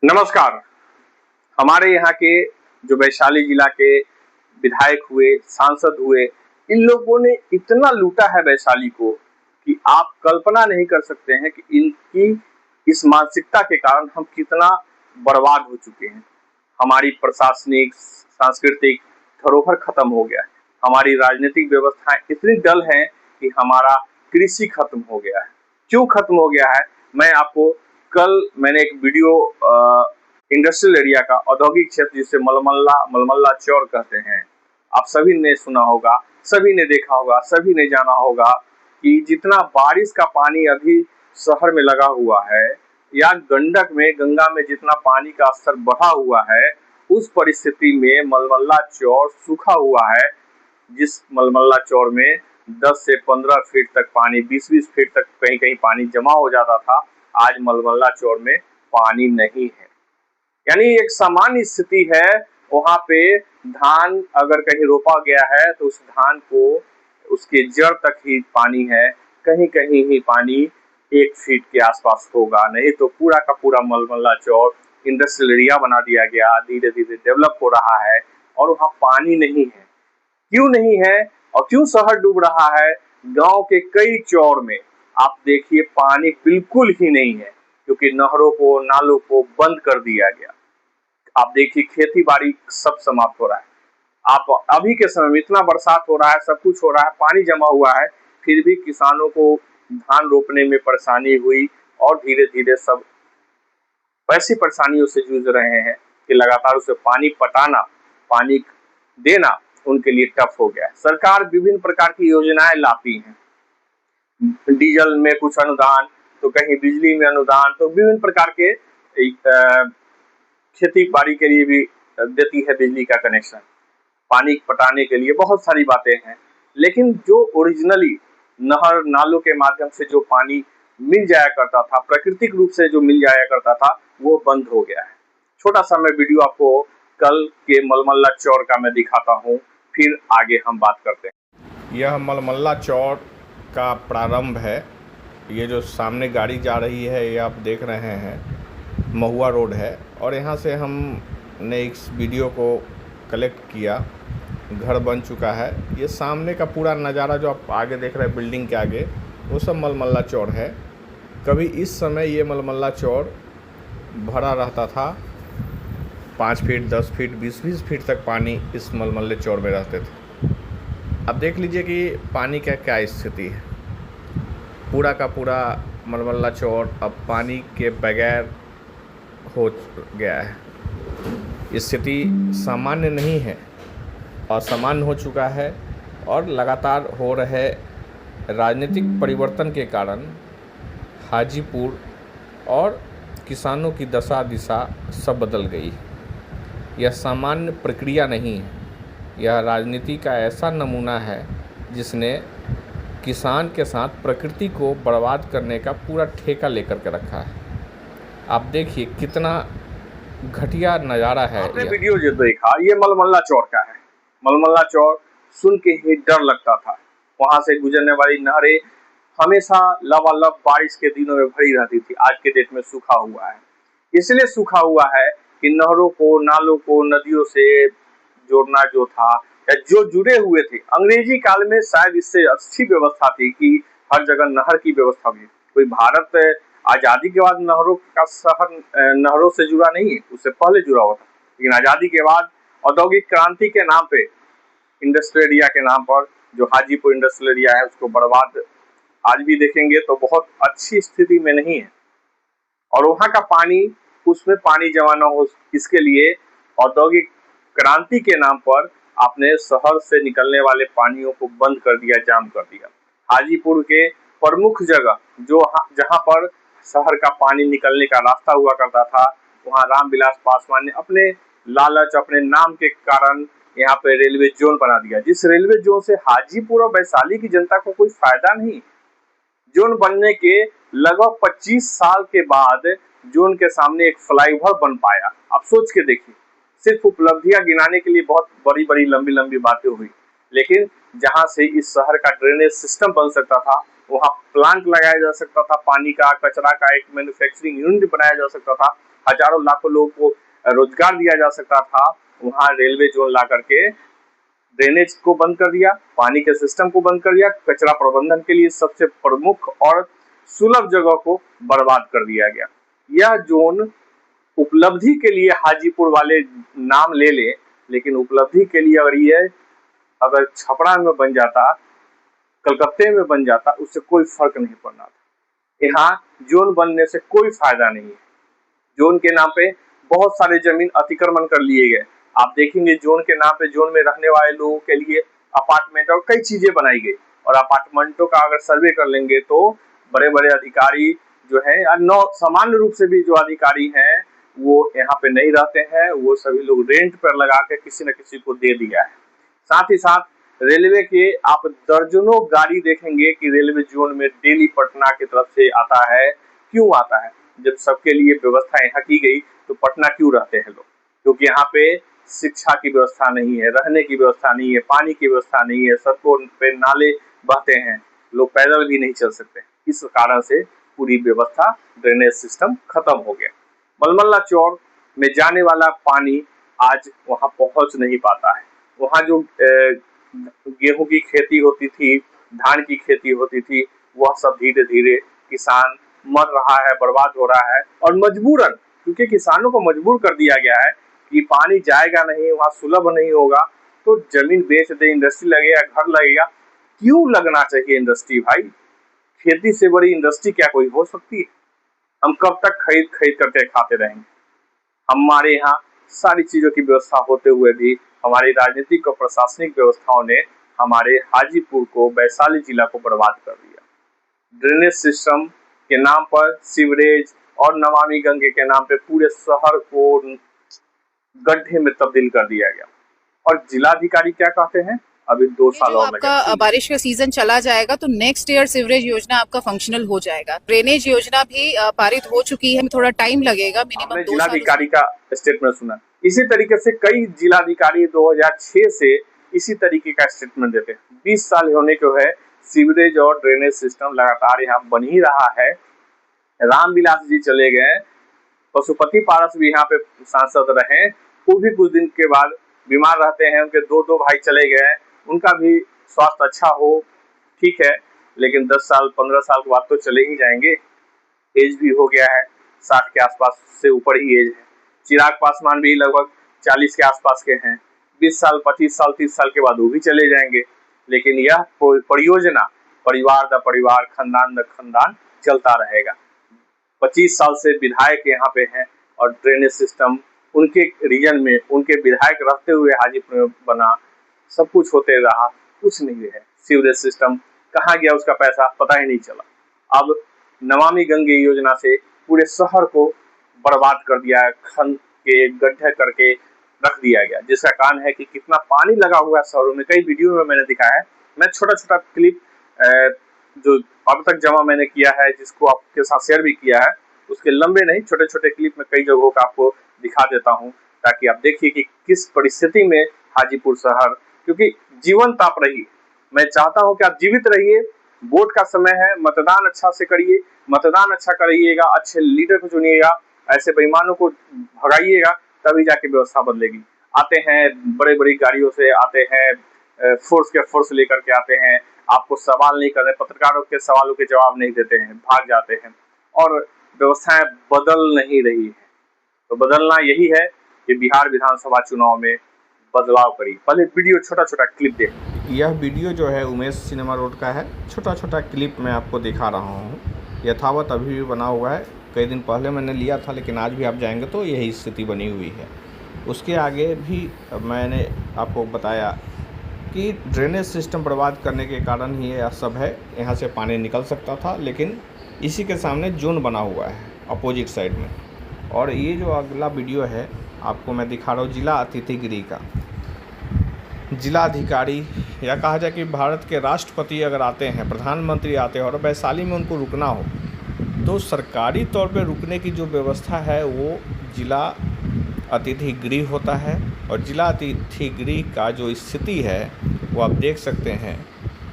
नमस्कार। हमारे यहाँ के जो वैशाली जिला के विधायक हुए, सांसद हुए, इन लोगों ने इतना लूटा है वैशाली को कि आप कल्पना नहीं कर सकते हैं कि इनकी इस मानसिकता के कारण हम कितना बर्बाद हो चुके हैं। हमारी प्रशासनिक, सांस्कृतिक धरोहर खत्म हो गया है। हमारी राजनीतिक व्यवस्थाएं इतनी डल हैं कि हमारा कृषि खत्म हो गया है। क्यों खत्म हो गया है? मैं आपको कल मैंने एक वीडियो इंडस्ट्रियल एरिया का औद्योगिक क्षेत्र जिसे मलमल्ला चौर कहते हैं, आप सभी ने सुना होगा, सभी ने देखा होगा, सभी ने जाना होगा कि जितना बारिश का पानी अभी शहर में लगा हुआ है या गंडक में, गंगा में जितना पानी का स्तर बढ़ा हुआ है, उस परिस्थिति में मलमल्ला चौर सूखा हुआ है। जिस मलमल्ला चौर में 10 से 15 फीट तक पानी, 20-20 फीट तक कहीं कहीं पानी जमा हो जाता था, आज मलमल्ला चौर में पानी नहीं है। यानी एक सामान्य स्थिति है। वहां पे धान अगर कहीं रोपा गया है तो उस धान को उसके जड़ तक ही पानी है, कहीं कहीं ही पानी 1 फीट के आसपास होगा, नहीं तो पूरा का पूरा मलमल्ला चौर इंडस्ट्रियल एरिया बना दिया गया, धीरे धीरे डेवलप हो रहा है और वहाँ पानी नहीं है। क्यों नहीं है और क्यों शहर डूब रहा है? गांव के कई चौर में आप देखिए पानी बिल्कुल ही नहीं है, क्योंकि नहरों को, नालों को बंद कर दिया गया। आप देखिए खेती बाड़ी सब समाप्त हो रहा है। आप अभी के समय में इतना बरसात हो रहा है, सब कुछ हो रहा है, पानी जमा हुआ है, फिर भी किसानों को धान रोपने में परेशानी हुई और धीरे धीरे सब ऐसी परेशानियों से जूझ रहे हैं कि लगातार उसे पानी पटाना, पानी देना उनके लिए टफ हो गया है। सरकार विभिन्न प्रकार की योजनाएं लाती हैं, डीजल में कुछ अनुदान, तो कहीं बिजली में अनुदान, तो विभिन्न प्रकार के खेती बाड़ी के लिए भी देती है बिजली का कनेक्शन, पानी पटाने के लिए बहुत सारी बातें हैं। लेकिन जो ओरिजिनली नहर नालों के माध्यम से जो पानी मिल जाया करता था, प्राकृतिक रूप से जो मिल जाया करता था, वो बंद हो गया है। छोटा सा मैं वीडियो आपको कल के मलमल्ला चौर का मैं दिखाता हूँ, फिर आगे हम बात करते हैं। यह मलमल्ला चौर का प्रारंभ है। ये जो सामने गाड़ी जा रही है, ये आप देख रहे हैं, महुआ रोड है और यहाँ से हमने इस वीडियो को कलेक्ट किया। घर बन चुका है। ये सामने का पूरा नज़ारा जो आप आगे देख रहे हैं बिल्डिंग के आगे, वो सब मलमल्ला चौर है। कभी इस समय ये मलमल्ला चौर भरा रहता था, 5 फीट, 10 फीट, 20-20 फीट तक पानी इस मलमल्ले चौर में रहते थे। अब देख लीजिए कि पानी का क्या स्थिति है। पूरा का पूरा मलमल्ला चौर अब पानी के बगैर हो गया है। स्थिति सामान्य नहीं है, असामान्य हो चुका है और लगातार हो रहे राजनीतिक परिवर्तन के कारण हाजीपुर और किसानों की दशा दिशा सब बदल गई। यह सामान्य प्रक्रिया नहीं है, यह राजनीति का ऐसा नमूना है जिसने किसान के साथ प्रकृति को बर्बाद करने का पूरा ठेका लेकर के रखा है। आप देखिए कितना घटिया नज़ारा है। आपने वीडियो जो देखा ये मलमल्ला चौर का है। मलमल्ला चौर सुन के ही डर लगता था। वहां से गुजरने वाली नहरें हमेशा लबालब बारिश के दिनों में भरी रहती थी, आज के डेट में सूखा हुआ है। इसलिए सूखा हुआ है कि नहरों को, नालों को नदियों से जोड़ना जो था या जो जुड़े हुए थे, अंग्रेजी काल में शायद इससे अच्छी व्यवस्था थी कि हर जगह नहर की व्यवस्था हुई। कोई भारत आजादी के बाद नहरों का शहर नहरों से जुड़ा नहीं है, उससे पहले जुड़ा हुआ था। लेकिन आजादी के बाद औद्योगिक क्रांति के नाम पे, इंडस्ट्रियल एरिया के नाम पर, जो हाजीपुर इंडस्ट्रियल एरिया है उसको बर्बाद आज भी देखेंगे तो बहुत अच्छी स्थिति में नहीं है। और वहाँ का पानी, उसमें पानी जमा न हो इसके लिए औद्योगिक क्रांति के नाम पर आपने शहर से निकलने वाले पानियों को बंद कर दिया, जाम कर दिया। हाजीपुर के प्रमुख जगह जो जहाँ पर शहर का पानी निकलने का रास्ता हुआ करता था, वहाँ रामविलास पासवान ने अपने लालच, अपने नाम के कारण यहाँ पे रेलवे जोन बना दिया, जिस रेलवे जोन से हाजीपुर और वैशाली की जनता को कोई फायदा नहीं। जोन बनने के लगभग 25 साल के बाद जोन के सामने एक फ्लाईओवर बन पाया। आप सोच के देखिए, सिर्फ उपलब्धियां गिनाने के लिए बहुत बड़ी बड़ी लंबी लंबी बातें हुई, लेकिन जहां से इस शहर का ड्रेनेज सिस्टम बन सकता था, वहां प्लांट लगाया जा सकता था, पानी का, कचरा का एक मैन्युफैक्चरिंग यूनिट बनाया जा सकता था, हजारों लाखों लोगों को रोजगार दिया जा सकता था, वहां रेलवे जोन ला करके ड्रेनेज को बंद कर दिया, पानी के सिस्टम को बंद कर दिया, कचरा प्रबंधन के लिए सबसे प्रमुख और सुलभ जगह को बर्बाद कर दिया गया। यह जोन उपलब्धि के लिए हाजीपुर वाले नाम ले ले, लेकिन उपलब्धि के लिए अगर छपरा में बन जाता, कलकत्ते में बन जाता, उससे कोई फर्क नहीं पड़ना था। यहाँ जोन बनने से कोई फायदा नहीं है। जोन के नाम पे बहुत सारे जमीन अतिक्रमण कर लिए गए। आप देखेंगे जोन के नाम पे जोन में रहने वाले लोगों के लिए अपार्टमेंट और कई चीजें बनाई गई, और अपार्टमेंटों का अगर सर्वे कर लेंगे तो बड़े बड़े अधिकारी जो है, सामान्य रूप से भी जो अधिकारी हैं वो यहाँ पे नहीं रहते हैं, वो सभी लोग रेंट पर लगा के किसी न किसी को दे दिया है। साथ ही साथ रेलवे के आप दर्जनों गाड़ी देखेंगे कि रेलवे जोन में डेली पटना की तरफ से आता है। क्यों आता है? जब सबके लिए व्यवस्था यहाँ की गई तो पटना क्यों रहते हैं लोग? क्योंकि यहाँ पे शिक्षा की व्यवस्था नहीं है, रहने की व्यवस्था नहीं है, पानी की व्यवस्था नहीं है, सड़कों पे नाले बहते हैं, लोग पैदल भी नहीं चल सकते। इस कारण से पूरी व्यवस्था, ड्रेनेज सिस्टम खत्म हो गया। मलमल्ला चौर में जाने वाला पानी आज वहां पहुंच नहीं पाता है। वहां जो गेहूं की खेती होती थी, धान की खेती होती थी, वह सब धीरे धीरे किसान मर रहा है, बर्बाद हो रहा है। और मजबूरन, क्योंकि किसानों को मजबूर कर दिया गया है कि पानी जाएगा नहीं, वहां सुलभ नहीं होगा, तो जमीन बेच दे, इंडस्ट्री लगेगा, घर लगेगा। क्यों लगना चाहिए इंडस्ट्री भाई? खेती से बड़ी इंडस्ट्री क्या कोई हो सकती है? हम कब तक खरीद खरीद करके खाते रहेंगे? हमारे यहाँ सारी चीजों की व्यवस्था होते हुए भी हमारी राजनीतिक और प्रशासनिक व्यवस्थाओं ने हमारे हाजीपुर को, वैशाली जिला को बर्बाद कर दिया। ड्रेनेज सिस्टम के नाम पर, सीवरेज और नमामि गंगे के नाम पे पूरे शहर को गड्ढे में तब्दील कर दिया गया। और जिलाधिकारी क्या कहते हैं, अभी 2 साल और आपका बारिश का सीजन चला जाएगा तो नेक्स्ट ईयर सीवरेज योजना आपका फंक्शनल हो जाएगा। ड्रेनेज योजना भी पारित हो चुकी है, थोड़ा टाइम लगेगा, मिनिमम 2 साल। जिलाधिकारी का स्टेटमेंट सुना। इसी तरीके से कई जिलाधिकारी 2006 से इसी तरीके का स्टेटमेंट देते हैं। 20 साल होने को है, सीवरेज और ड्रेनेज सिस्टम लगातार यहाँ बन ही रहा है। रामविलास जी चले गए, पशुपति पारस भी यहाँ पे सांसद रहे, वो भी कुछ दिन के बाद बीमार रहते हैं। उनके 2 भाई चले गए, उनका भी स्वास्थ्य अच्छा हो, ठीक है, लेकिन 10 साल 15 साल के बाद तो चले ही जाएंगे। एज भी हो गया है, 60 के आसपास से ऊपर ही एज है। चिराग पासवान भी लगभग 40 के आसपास के हैं। 20 साल 25 साल 30 साल के बाद वो भी चले जाएंगे। लेकिन यह परियोजना परिवार द परिवार, खानदान द खानदान चलता रहेगा। 25 साल से विधायक यहाँ पे हैं और ड्रेनेज सिस्टम उनके रीजन में, उनके विधायक रहते हुए हाजीपुर में बना, सब कुछ होते रहा, कुछ नहीं है। सीवरेज सिस्टम कहाँ गया, उसका पैसा पता ही नहीं चला। अब नमामि गंगे योजना से पूरे शहर को बर्बाद कर दिया है, खन के गड्ढे करके रख दिया गया, जिसका कारण है कि कितना पानी लगा हुआ है शहरों में। कई वीडियो में मैंने दिखाया है। मैं छोटा छोटा क्लिप जो अब तक जमा मैंने किया है, जिसको आपके साथ शेयर भी किया है, उसके लंबे नहीं, छोटे छोटे क्लिप में कई जगहों का आपको दिखा देता हूं, ताकि आप देखिए कि किस परिस्थिति में हाजीपुर शहर, क्योंकि जीवंत आप रहिए। मैं चाहता हूं कि आप जीवित रहिए। वोट का समय है, मतदान अच्छा से करिए, मतदान अच्छा करिएगा, अच्छे लीडर को चुनिएगा, ऐसे बेईमानों को भगाइएगा, तभी जाके व्यवस्था बदलेगी। आते हैं बड़ी बड़ी गाड़ियों से, आते हैं फोर्स के फोर्स लेकर के आते हैं, आपको सवाल नहीं करते, पत्रकारों के सवालों के जवाब नहीं देते हैं, भाग जाते हैं, और व्यवस्थाएं बदल नहीं रही है। तो बदलना यही है कि बिहार विधानसभा चुनाव में बदलाव करिए। पहले वीडियो छोटा छोटा क्लिप देख। यह वीडियो जो है उमेश सिनेमा रोड का है। छोटा छोटा क्लिप मैं आपको दिखा रहा हूँ, यथावत अभी भी बना हुआ है। कई दिन पहले मैंने लिया था, लेकिन आज भी आप जाएंगे तो यही स्थिति बनी हुई है। उसके आगे भी मैंने आपको बताया कि ड्रेनेज सिस्टम बर्बाद करने के कारण ही यह सब है। यहाँ से पानी निकल सकता था, लेकिन इसी के सामने जोन बना हुआ है अपोजिट साइड में। और ये जो अगला वीडियो है आपको मैं दिखा रहा हूँ जिला अतिथिगृह का। जिलाधिकारी, या कहा जाए कि भारत के राष्ट्रपति अगर आते हैं, प्रधानमंत्री आते हैं और वैशाली में उनको रुकना हो, तो सरकारी तौर पे रुकने की जो व्यवस्था है वो जिला अतिथिगृह होता है। और जिला अतिथिगृह का जो स्थिति है वो आप देख सकते हैं।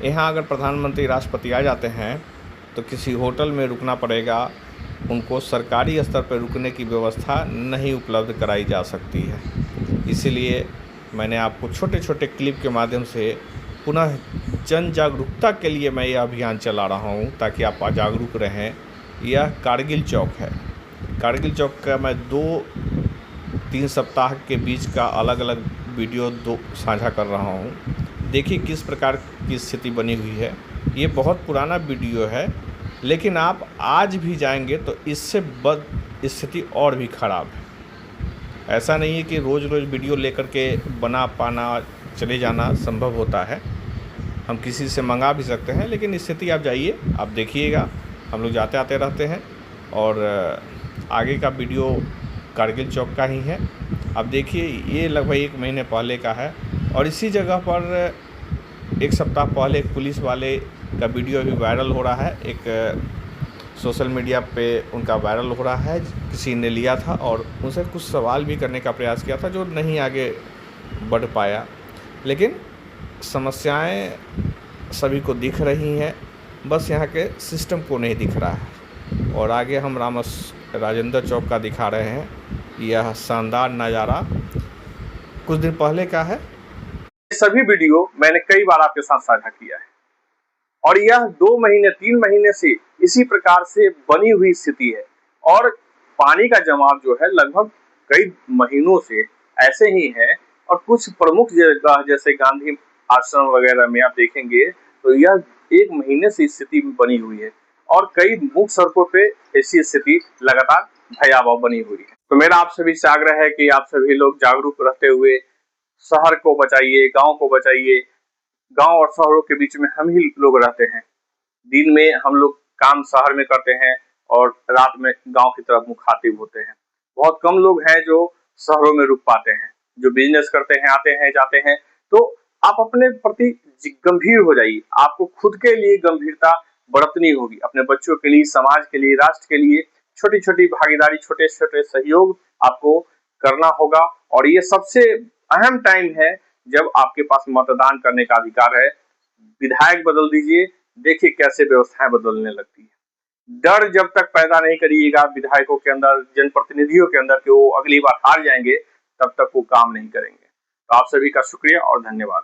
यहाँ अगर प्रधानमंत्री राष्ट्रपति आ जाते हैं तो किसी होटल में रुकना पड़ेगा, उनको सरकारी स्तर पर रुकने की व्यवस्था नहीं उपलब्ध कराई जा सकती है। इसीलिए मैंने आपको छोटे छोटे क्लिप के माध्यम से पुनः जन जागरूकता के लिए मैं यह अभियान चला रहा हूँ, ताकि आप जागरूक रहें। यह कारगिल चौक है। कारगिल चौक का मैं 2-3 सप्ताह के बीच का अलग अलग वीडियो साझा कर रहा हूँ। देखिए किस प्रकार की स्थिति बनी हुई है। ये बहुत पुराना वीडियो है, लेकिन आप आज भी जाएंगे तो इससे बद स्थिति और भी ख़राब है। ऐसा नहीं है कि रोज़ रोज़ वीडियो लेकर के बना पाना चले जाना संभव होता है। हम किसी से मंगा भी सकते हैं, लेकिन स्थिति आप जाइए, आप देखिएगा। हम लोग जाते आते रहते हैं और आगे का वीडियो कारगिल चौक का ही है। अब देखिए ये लगभग 1 महीने पहले का है और इसी जगह पर 1 सप्ताह पहले एक पुलिस वाले का वीडियो अभी वायरल हो रहा है। एक सोशल मीडिया पे उनका वायरल हो रहा है। किसी ने लिया था और उनसे कुछ सवाल भी करने का प्रयास किया था, जो नहीं आगे बढ़ पाया। लेकिन समस्याएं सभी को दिख रही हैं, बस यहाँ के सिस्टम को नहीं दिख रहा है। और आगे हम राजेंद्र चौक का दिखा रहे हैं। यह शानदार नज़ारा कुछ दिन पहले का है। सभी वीडियो मैंने कई बार आपके साथ साझा किया है और यह 2 महीने 3 महीने से इसी प्रकार से बनी हुई स्थिति है और पानी का जमाव जो है लगभग कई महीनों से ऐसे ही है। और कुछ प्रमुख जगह जैसे गांधी आश्रम वगैरह में आप देखेंगे तो यह 1 महीने से स्थिति बनी हुई है और कई मुख्य सड़कों पे ऐसी स्थिति लगातार भयावह बनी हुई है। तो मेरा आप सभी से आग्रह है कि आप सभी लोग जागरूक रहते हुए शहर को बचाइए, गांव को बचाइए। गांव और शहरों के बीच में हम ही लोग रहते हैं। दिन में हम लोग काम शहर में करते हैं और रात में गांव की तरफ मुखातिब होते हैं। बहुत कम लोग हैं जो शहरों में रुक पाते हैं, जो बिजनेस करते हैं, आते हैं जाते हैं। तो आप अपने प्रति गंभीर हो जाइए। आपको खुद के लिए गंभीरता बरतनी होगी, अपने बच्चों के लिए, समाज के लिए, राष्ट्र के लिए छोटी छोटी भागीदारी, छोटे छोटे सहयोग आपको करना होगा। और ये सबसे अहम टाइम है जब आपके पास मतदान करने का अधिकार है। विधायक बदल दीजिए, देखिए कैसे व्यवस्थाएं बदलने लगती है। डर जब तक पैदा नहीं करिएगा विधायकों के अंदर, जनप्रतिनिधियों के अंदर कि वो अगली बार हार जाएंगे, तब तक वो काम नहीं करेंगे। तो आप सभी का शुक्रिया और धन्यवाद।